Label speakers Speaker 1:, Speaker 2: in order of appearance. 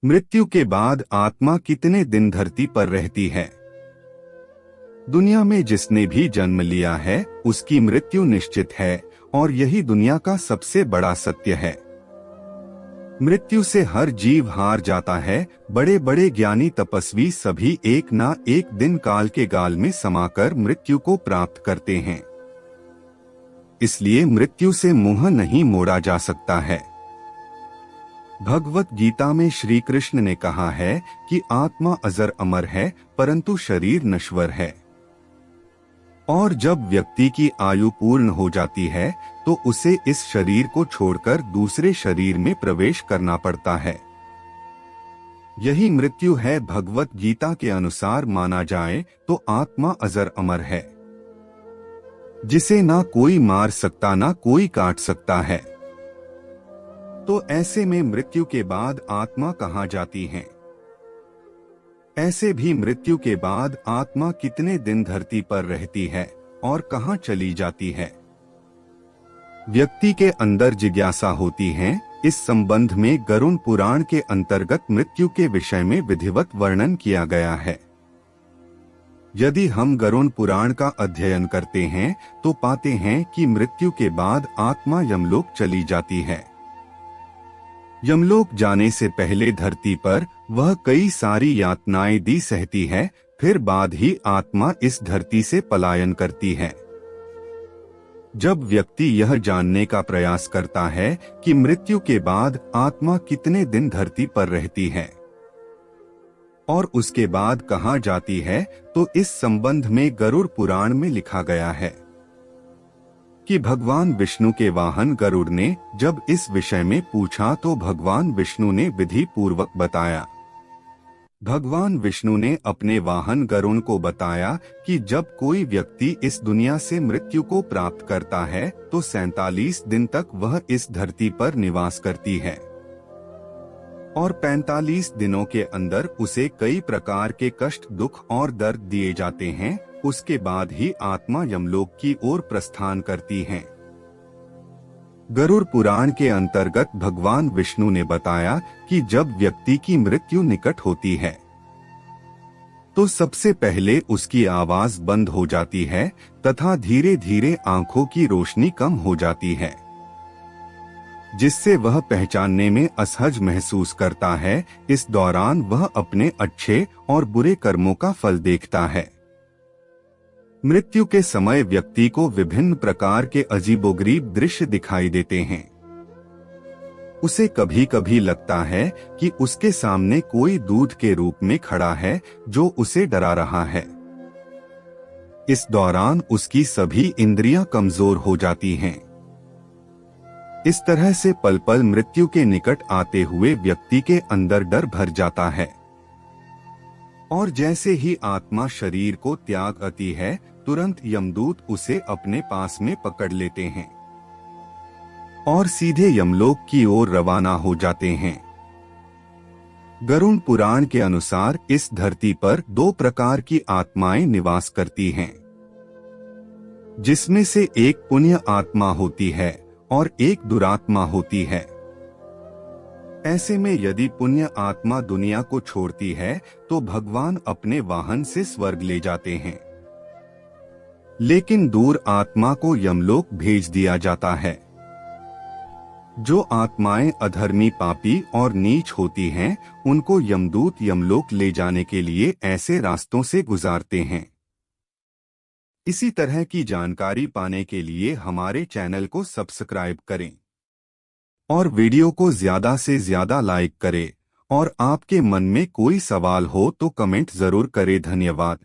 Speaker 1: मृत्यु के बाद आत्मा कितने दिन धरती पर रहती है? दुनिया में जिसने भी जन्म लिया है उसकी मृत्यु निश्चित है और यही दुनिया का सबसे बड़ा सत्य है। मृत्यु से हर जीव हार जाता है। बड़े बड़े ज्ञानी तपस्वी सभी एक ना एक दिन काल के गाल में समाकर मृत्यु को प्राप्त करते हैं। इसलिए मृत्यु से मुंह नहीं मोड़ा जा सकता है। भगवत गीता में श्री कृष्ण ने कहा है कि आत्मा अजर अमर है परंतु शरीर नश्वर है। और जब व्यक्ति की आयु पूर्ण हो जाती है तो उसे इस शरीर को छोड़कर दूसरे शरीर में प्रवेश करना पड़ता है। यही मृत्यु है। भगवत गीता के अनुसार माना जाए तो आत्मा अजर अमर है, जिसे ना कोई मार सकता ना कोई काट सकता है। तो ऐसे में मृत्यु के बाद आत्मा कहाँ जाती है? ऐसे भी मृत्यु के बाद आत्मा कितने दिन धरती पर रहती है और कहाँ चली जाती है? व्यक्ति के अंदर जिज्ञासा होती है। इस संबंध में गरुड़ पुराण के अंतर्गत मृत्यु के विषय में विधिवत वर्णन किया गया है। यदि हम गरुड़ पुराण का अध्ययन करते हैं तो पाते हैं कि मृत्यु के बाद आत्मा यमलोक चली जाती है। यमलोक जाने से पहले धरती पर वह कई सारी यातनाएं दी सहती है, फिर बाद ही आत्मा इस धरती से पलायन करती है। जब व्यक्ति यह जानने का प्रयास करता है कि मृत्यु के बाद आत्मा कितने दिन धरती पर रहती है और उसके बाद कहाँ जाती है, तो इस संबंध में गरुड़ पुराण में लिखा गया है कि भगवान विष्णु के वाहन गरुड़ ने जब इस विषय में पूछा तो भगवान विष्णु ने विधि पूर्वक बताया। भगवान विष्णु ने अपने वाहन गरुड़ को बताया कि जब कोई व्यक्ति इस दुनिया से मृत्यु को प्राप्त करता है तो 47 दिन तक वह इस धरती पर निवास करती है और 45 दिनों के अंदर उसे कई प्रकार के कष्ट, दुख और दर्द दिए जाते हैं। उसके बाद ही आत्मा यमलोक की ओर प्रस्थान करती है। गरुड़ पुराण के अंतर्गत भगवान विष्णु ने बताया कि जब व्यक्ति की मृत्यु निकट होती है तो सबसे पहले उसकी आवाज बंद हो जाती है तथा धीरे धीरे आंखों की रोशनी कम हो जाती है, जिससे वह पहचानने में असहज महसूस करता है। इस दौरान वह अपने अच्छे और बुरे कर्मों का फल देखता है। मृत्यु के समय व्यक्ति को विभिन्न प्रकार के अजीबोगरीब दृश्य दिखाई देते हैं। उसे कभी कभी लगता है कि उसके सामने कोई दूत के रूप में खड़ा है जो उसे डरा रहा है। इस दौरान उसकी सभी इंद्रियां कमजोर हो जाती हैं। इस तरह से पल पल मृत्यु के निकट आते हुए व्यक्ति के अंदर डर भर जाता है और जैसे ही आत्मा शरीर को त्याग आती है तुरंत यमदूत उसे अपने पास में पकड़ लेते हैं और सीधे यमलोक की ओर रवाना हो जाते हैं। गरुड़ पुराण के अनुसार इस धरती पर 2 प्रकार की आत्माएं निवास करती हैं, जिसमें से एक पुण्य आत्मा होती है और एक दुरात्मा होती है। ऐसे में यदि पुण्य आत्मा दुनिया को छोड़ती है तो भगवान अपने वाहन से स्वर्ग ले जाते हैं, लेकिन दूर आत्मा को यमलोक भेज दिया जाता है। जो आत्माएं अधर्मी, पापी और नीच होती हैं, उनको यमदूत यमलोक ले जाने के लिए ऐसे रास्तों से गुजारते हैं। इसी तरह की जानकारी पाने के लिए हमारे चैनल को सब्सक्राइब करें और वीडियो को ज्यादा से ज्यादा लाइक करें। और आपके मन में कोई सवाल हो तो कमेंट जरूर करें। धन्यवाद।